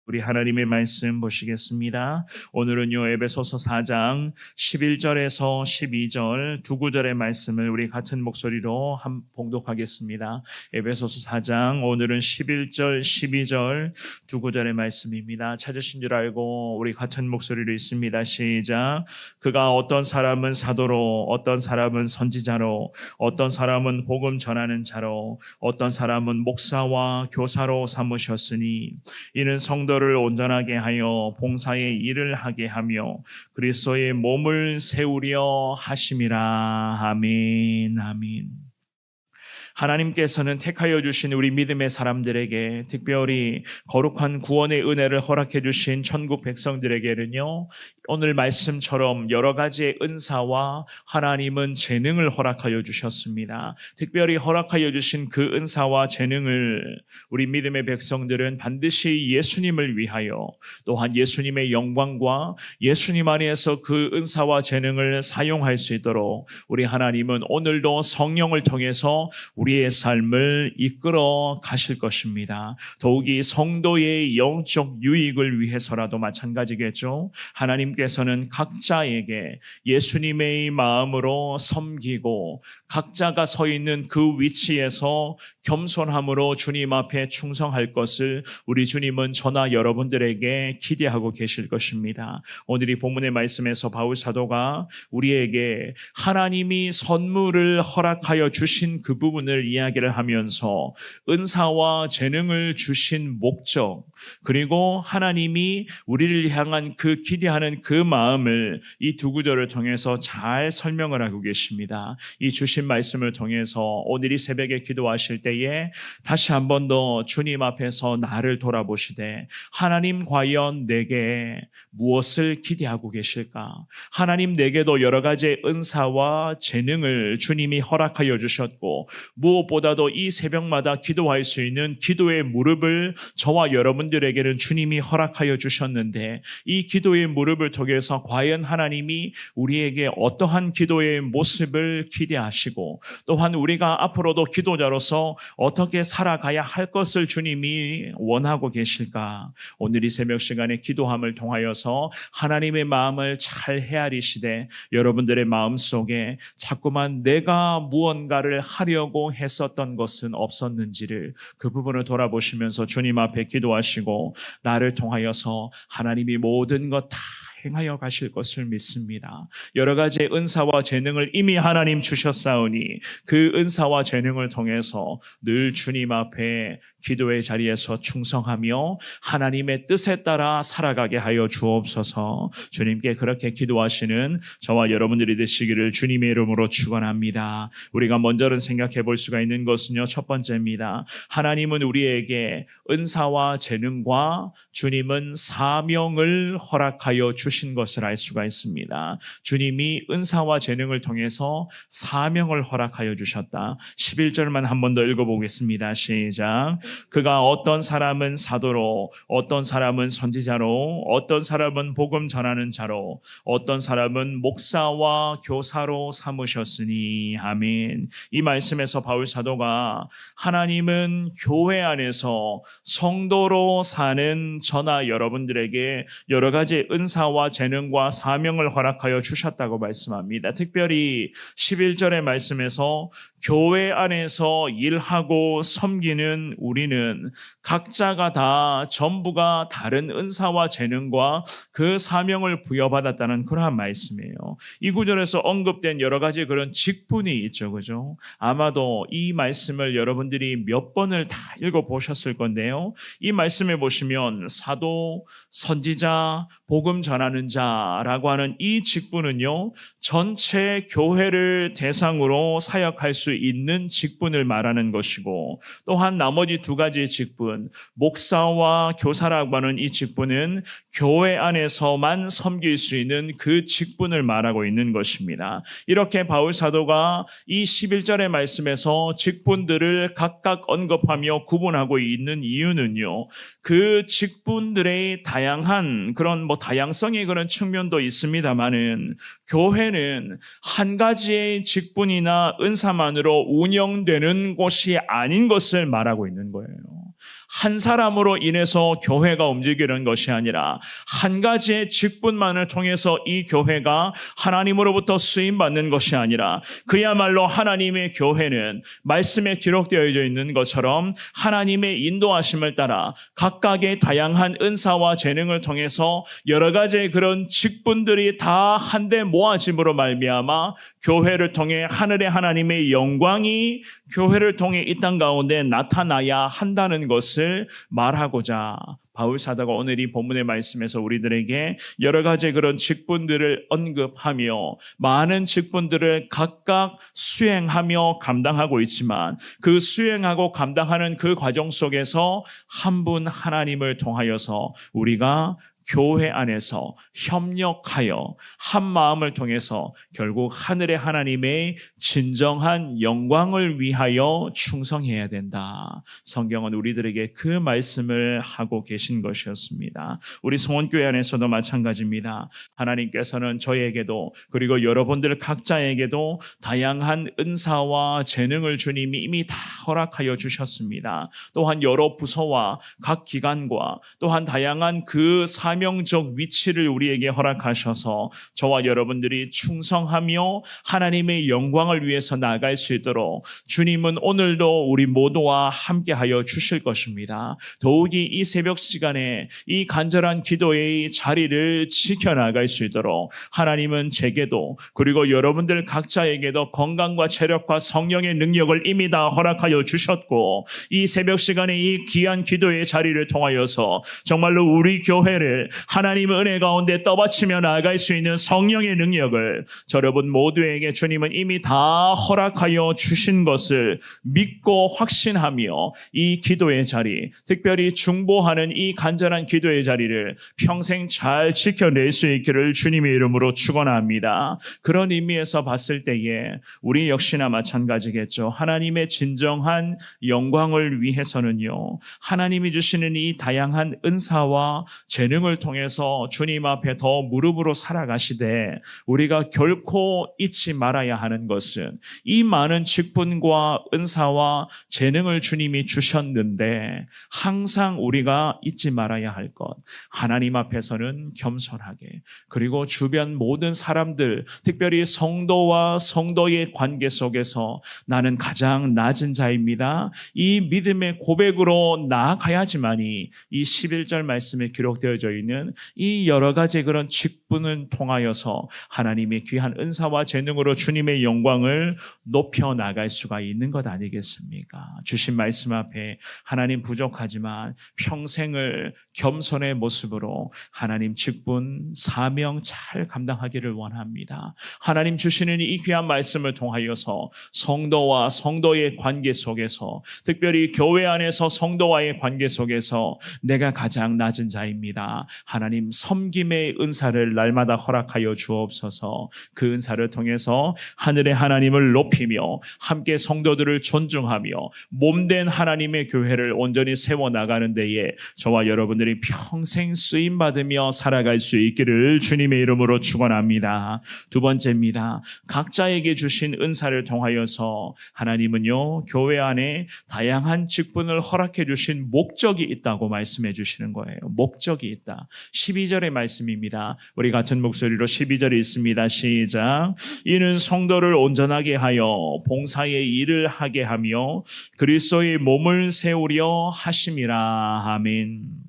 우리 하나님의 말씀 보시겠습니다. 오늘은요 에베소서 4장 11절에서 12절 두 구절의 말씀을 우리 같은 목소리로 봉독하겠습니다. 에베소서 4장 오늘은 11절 12절 두 구절의 말씀입니다. 찾으신 줄 알고 우리 같은 목소리로 읽습니다. 시작. 그가 어떤 사람은 사도로, 어떤 사람은 선지자로, 어떤 사람은 복음 전하는 자로, 어떤 사람은 목사와 교사로 삼으셨으니 이는 성도를 온전하게 하여 봉사의 일을 하게 하며 그리스도의 몸을 세우려 하심이라. 아멘. 아멘. 하나님께서는 택하여 주신 우리 믿음의 사람들에게, 특별히 거룩한 구원의 은혜를 허락해 주신 천국 백성들에게는요, 오늘 말씀처럼 여러 가지의 은사와 하나님은 재능을 허락하여 주셨습니다. 특별히 허락하여 주신 그 은사와 재능을 우리 믿음의 백성들은 반드시 예수님을 위하여, 또한 예수님의 영광과 예수님 안에서 그 은사와 재능을 사용할 수 있도록 우리 하나님은 오늘도 성령을 통해서 우리의 삶을 이끌어 가실 것입니다. 더욱이 성도의 영적 유익을 위해서라도 마찬가지겠죠. 하나님께서는 각자에게 예수님의 마음으로 섬기고 각자가 서 있는 그 위치에서 겸손함으로 주님 앞에 충성할 것을 우리 주님은 저나 여러분들에게 기대하고 계실 것입니다. 오늘 이 본문의 말씀에서 바울 사도가 우리에게 하나님이 선물을 허락하여 주신 그 부분을 이야기를 하면서 은사와 재능을 주신 목적, 그리고 하나님이 우리를 향한 그 기대하는 그 마음을 이 두 구절을 통해서 잘 설명을 하고 계십니다. 이 주신 말씀을 통해서 오늘 이 새벽에 기도하실 때에 다시 한 번 더 주님 앞에서 나를 돌아보시되, 하나님 과연 내게 무엇을 기대하고 계실까? 하나님 내게도 여러 가지의 은사와 재능을 주님이 허락하여 주셨고, 무엇보다도 이 새벽마다 기도할 수 있는 기도의 무릎을 저와 여러분들에게는 주님이 허락하여 주셨는데, 이 기도의 무릎을 통해서 과연 하나님이 우리에게 어떠한 기도의 모습을 기대하시고, 또한 우리가 앞으로도 기도자로서 어떻게 살아가야 할 것을 주님이 원하고 계실까? 오늘 이 새벽 시간에 기도함을 통하여서 하나님의 마음을 잘 헤아리시되, 여러분들의 마음속에 자꾸만 내가 무언가를 하려고 했었던 것은 없었는지를 그 부분을 돌아보시면서 주님 앞에 기도하시고, 나를 통하여서 하나님이 모든 것 다 행하여 가실 것을 믿습니다. 여러 가지의 은사와 재능을 이미 하나님 주셨사오니 그 은사와 재능을 통해서 늘 주님 앞에 기도의 자리에서 충성하며 하나님의 뜻에 따라 살아가게 하여 주옵소서. 주님께 그렇게 기도하시는 저와 여러분들이 되시기를 주님의 이름으로 축원합니다. 우리가 먼저는 생각해 볼 수가 있는 것은요, 첫 번째입니다. 하나님은 우리에게 은사와 재능과 주님은 사명을 허락하여 주신 것을 알 수가 있습니다. 주님이 은사와 재능을 통해서 사명을 허락하여 주셨다. 11절만 한 번 더 읽어보겠습니다. 시작. 그가 어떤 사람은 사도로, 어떤 사람은 선지자로, 어떤 사람은 복음 전하는 자로, 어떤 사람은 목사와 교사로 삼으셨으니. 아멘. 이 말씀에서 바울 사도가 하나님은 교회 안에서 성도로 사는 저나 여러분들에게 여러 가지 은사와 재능과 사명을 허락하여 주셨다고 말씀합니다. 특별히 11절의 말씀에서 교회 안에서 일하고 섬기는 우리는 각자가 다 전부가 다른 은사와 재능과 그 사명을 부여받았다는 그러한 말씀이에요. 이 구절에서 언급된 여러 가지 그런 직분이 있죠, 그죠? 아마도 이 말씀을 여러분들이 몇 번을 다 읽어보셨을 건데요. 이 말씀에 보시면 사도, 선지자, 복음 전하는 자라고 하는 이 직분은요, 전체 교회를 대상으로 사역할 수 있는 직분을 말하는 것이고, 또한 나머지 두 가지의 직분, 목사와 교사라고 하는 이 직분은 교회 안에서만 섬길 수 있는 그 직분을 말하고 있는 것입니다. 이렇게 바울 사도가 이 11절의 말씀에서 직분들을 각각 언급하며 구분하고 있는 이유는요, 그 직분들의 다양한 그런 다양성의 그런 측면도 있습니다만은, 교회는 한 가지의 직분이나 은사만으로 운영되는 곳이 아닌 것을 말하고 있는 거예요. 한 사람으로 인해서 교회가 움직이는 것이 아니라 한 가지의 직분만을 통해서 이 교회가 하나님으로부터 쓰임받는 것이 아니라 그야말로 하나님의 교회는 말씀에 기록되어져 있는 것처럼 하나님의 인도하심을 따라 각각의 다양한 은사와 재능을 통해서 여러 가지의 그런 직분들이 다 한데 모아짐으로 말미암아 교회를 통해 하늘의 하나님의 영광이 교회를 통해 이 땅 가운데 나타나야 한다는 것을 말하고자 바울 사도가 오늘 이 본문의 말씀에서 우리들에게 여러 가지 그런 직분들을 언급하며 많은 직분들을 각각 수행하며 감당하고 있지만 그 수행하고 감당하는 그 과정 속에서 한 분 하나님을 통하여서 우리가 교회 안에서 협력하여 한 마음을 통해서 결국 하늘의 하나님의 진정한 영광을 위하여 충성해야 된다. 성경은 우리들에게 그 말씀을 하고 계신 것이었습니다. 우리 성원교회 안에서도 마찬가지입니다. 하나님께서는 저에게도 그리고 여러분들 각자에게도 다양한 은사와 재능을 주님이 이미 다 허락하여 주셨습니다. 또한 여러 부서와 각 기관과 또한 다양한 그 사명적 위치를 우리에게 허락하셔서 저와 여러분들이 충성하며 하나님의 영광을 위해서 나아갈 수 있도록 주님은 오늘도 우리 모두와 함께하여 주실 것입니다. 더욱이 이 새벽 시간에 이 간절한 기도의 자리를 지켜나갈 수 있도록 하나님은 제게도 그리고 여러분들 각자에게도 건강과 체력과 성령의 능력을 이미 다 허락하여 주셨고 이 새벽 시간에 이 귀한 기도의 자리를 통하여서 정말로 우리 교회를 하나님의 은혜 가운데 떠받치며 나아갈 수 있는 성령의 능력을 여러분 모두에게 주님은 이미 다 허락하여 주신 것을 믿고 확신하며 이 기도의 자리, 특별히 중보하는 이 간절한 기도의 자리를 평생 잘 지켜낼 수 있기를 주님의 이름으로 축원합니다. 그런 의미에서 봤을 때에 우리 역시나 마찬가지겠죠. 하나님의 진정한 영광을 위해서는요, 하나님이 주시는 이 다양한 은사와 재능을 통해서 주님 앞에 더 무릎으로 살아가시되 우리가 결코 잊지 말아야 하는 것은 이 많은 직분과 은사와 재능을 주님이 주셨는데 항상 우리가 잊지 말아야 할 것, 하나님 앞에서는 겸손하게 그리고 주변 모든 사람들 특별히 성도와 성도의 관계 속에서 나는 가장 낮은 자입니다. 이 믿음의 고백으로 나아가야지만이 이 11절 말씀에 기록되어져 있는 이 여러 가지 그런 직분을 통하여서 하나님의 귀한 은사와 재능으로 주님의 영광을 높여 나갈 수가 있는 것 아니겠습니까? 주신 말씀 앞에 하나님 부족하지만 평생을 겸손의 모습으로 하나님 직분, 사명 잘 감당하기를 원합니다. 하나님 주시는 이 귀한 말씀을 통하여서 성도와 성도의 관계 속에서 특별히 교회 안에서 성도와의 관계 속에서 내가 가장 낮은 자입니다. 하나님 섬김의 은사를 날마다 허락하여 주옵소서. 그 은사를 통해서 하늘의 하나님을 높이며 함께 성도들을 존중하며 몸된 하나님의 교회를 온전히 세워나가는 데에 저와 여러분들이 평생 쓰임받으며 살아갈 수 있기를 주님의 이름으로 축원합니다. 두 번째입니다. 각자에게 주신 은사를 통하여서 하나님은요, 교회 안에 다양한 직분을 허락해 주신 목적이 있다고 말씀해 주시는 거예요. 목적이 있다. 12절의 말씀입니다. 우리 같은 목소리로 12절이 있습니다. 시작. 이는 성도를 온전하게 하여 봉사의 일을 하게 하며 그리스도의 몸을 세우려 하심이라. 아멘.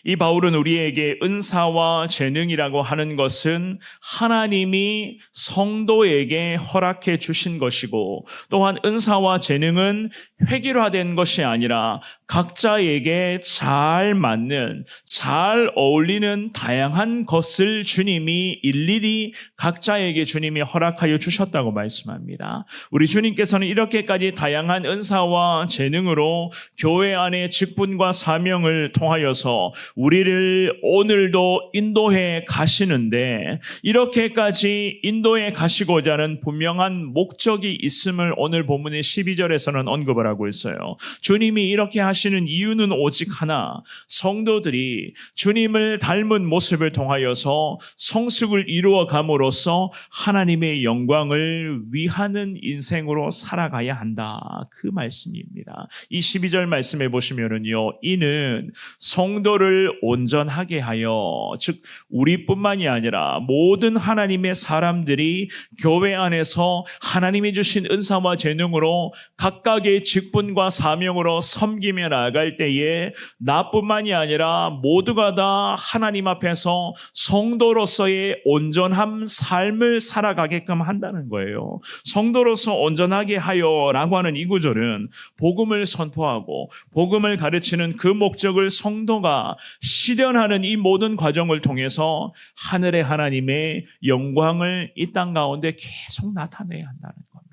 이 바울은 우리에게 은사와 재능이라고 하는 것은 하나님이 성도에게 허락해 주신 것이고 또한 은사와 재능은 획일화된 것이 아니라 각자에게 잘 맞는, 잘 어울리는 다양한 것을 주님이 일일이 각자에게 주님이 허락하여 주셨다고 말씀합니다. 우리 주님께서는 이렇게까지 다양한 은사와 재능으로 교회 안의 직분과 사명을 통하여서 우리를 오늘도 인도해 가시는데 이렇게까지 인도해 가시고자 하는 분명한 목적이 있음을 오늘 본문의 12절에서는 언급을 하고 있어요. 주님이 이렇게 하시는 이유는 오직 하나, 성도들이 주님을 닮은 모습을 통하여서 성숙을 이루어 감으로써 하나님의 영광을 위하는 인생으로 살아가야 한다. 그 말씀입니다. 이 12절 말씀해 보시면은요, 이는 성도를 온전하게 하여, 즉 우리뿐만이 아니라 모든 하나님의 사람들이 교회 안에서 하나님이 주신 은사와 재능으로 각각의 직분과 사명으로 섬기며 나아갈 때에 나뿐만이 아니라 모두가 다 하나님 앞에서 성도로서의 온전한 삶을 살아가게끔 한다는 거예요. 성도로서 온전하게 하여라고 하는 이 구절은 복음을 선포하고 복음을 가르치는 그 목적을 성도가 실현하는 이 모든 과정을 통해서 하늘의 하나님의 영광을 이 땅 가운데 계속 나타내야 한다는 겁니다.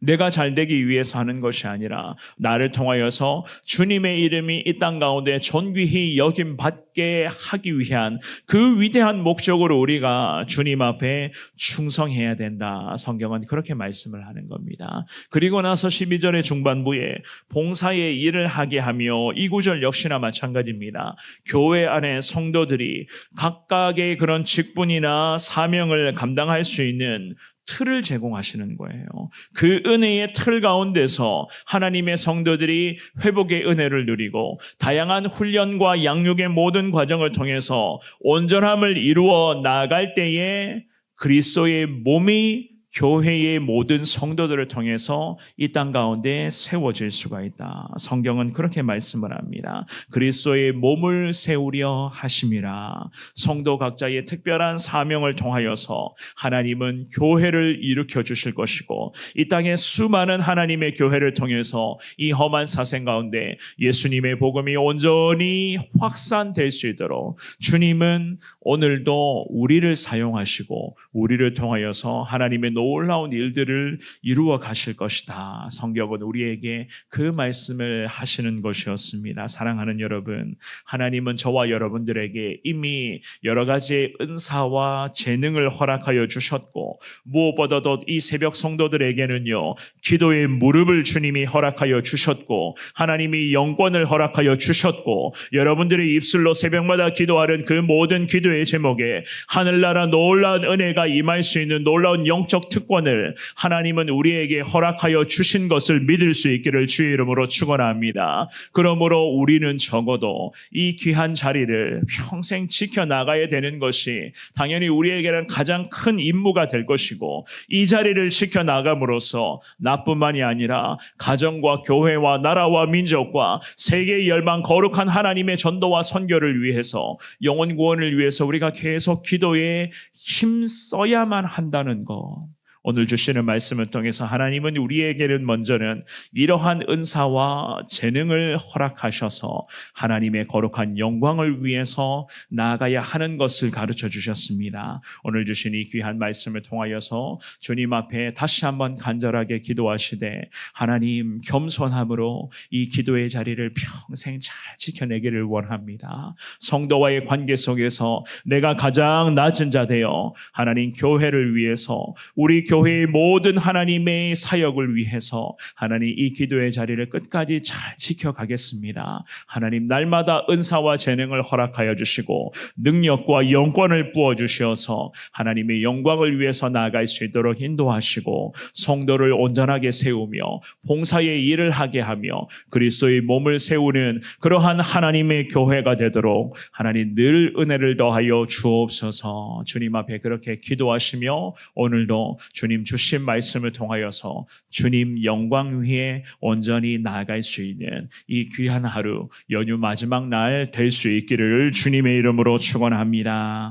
내가 잘되기 위해서 하는 것이 아니라 나를 통하여서 주님의 이름이 이 땅 가운데 존귀히 여김받게 하기 위한 그 위대한 목적으로 우리가 주님 앞에 충성해야 된다. 성경은 그렇게 말씀을 하는 겁니다. 그리고 나서 12절의 중반부에 봉사의 일을 하게 하며, 이 구절 역시나 마찬가지입니다. 교회 안에 성도들이 각각의 그런 직분이나 사명을 감당할 수 있는 틀을 제공하시는 거예요. 그 은혜의 틀 가운데서 하나님의 성도들이 회복의 은혜를 누리고 다양한 훈련과 양육의 모든 과정을 통해서 온전함을 이루어 나아갈 때에 그리스도의 몸이 교회의 모든 성도들을 통해서 이 땅 가운데 세워질 수가 있다. 성경은 그렇게 말씀을 합니다. 그리스도의 몸을 세우려 하심이라. 성도 각자의 특별한 사명을 통하여서 하나님은 교회를 일으켜 주실 것이고, 이 땅의 수많은 하나님의 교회를 통해서 이 험한 사생 가운데 예수님의 복음이 온전히 확산될 수 있도록 주님은 오늘도 우리를 사용하시고 우리를 통하여서 하나님의 놀라운 일들을 이루어 가실 것이다. 성경은 우리에게 그 말씀을 하시는 것이었습니다. 사랑하는 여러분, 하나님은 저와 여러분들에게 이미 여러 가지의 은사와 재능을 허락하여 주셨고, 무엇보다도 이 새벽 성도들에게는요, 기도의 무릎을 주님이 허락하여 주셨고, 하나님이 영권을 허락하여 주셨고, 여러분들의 입술로 새벽마다 기도하는 그 모든 기도의 제목에 하늘나라 놀라운 은혜가 임할 수 있는 놀라운 영적 특권을 하나님은 우리에게 허락하여 주신 것을 믿을 수 있기를 주의 이름으로 축원합니다. 그러므로 우리는 적어도 이 귀한 자리를 평생 지켜나가야 되는 것이 당연히 우리에게는 가장 큰 임무가 될 것이고, 이 자리를 지켜나감으로써 나뿐만이 아니라 가정과 교회와 나라와 민족과 세계의 열방 거룩한 하나님의 전도와 선교를 위해서, 영혼 구원을 위해서 우리가 계속 기도에 힘써야만 한다는 것. 오늘 주시는 말씀을 통해서 하나님은 우리에게는 먼저는 이러한 은사와 재능을 허락하셔서 하나님의 거룩한 영광을 위해서 나아가야 하는 것을 가르쳐 주셨습니다. 오늘 주신 이 귀한 말씀을 통하여서 주님 앞에 다시 한번 간절하게 기도하시되, 하나님 겸손함으로 이 기도의 자리를 평생 잘 지켜내기를 원합니다. 성도와의 관계 속에서 내가 가장 낮은 자 되어 하나님 교회를 위해서, 우리 교회의 모든 하나님의 사역을 위해서 하나님 이 기도의 자리를 끝까지 잘 지켜가겠습니다. 하나님 날마다 은사와 재능을 허락하여 주시고 능력과 영권을 부어주셔서 하나님의 영광을 위해서 나아갈 수 있도록 인도하시고, 성도를 온전하게 세우며 봉사의 일을 하게 하며 그리스도의 몸을 세우는 그러한 하나님의 교회가 되도록 하나님 늘 은혜를 더하여 주옵소서. 주님 앞에 그렇게 기도하시며 오늘도 주님 주신 말씀을 통하여서 주님 영광 위에 온전히 나아갈 수 있는 이 귀한 하루, 연휴 마지막 날 될 수 있기를 주님의 이름으로 축원합니다.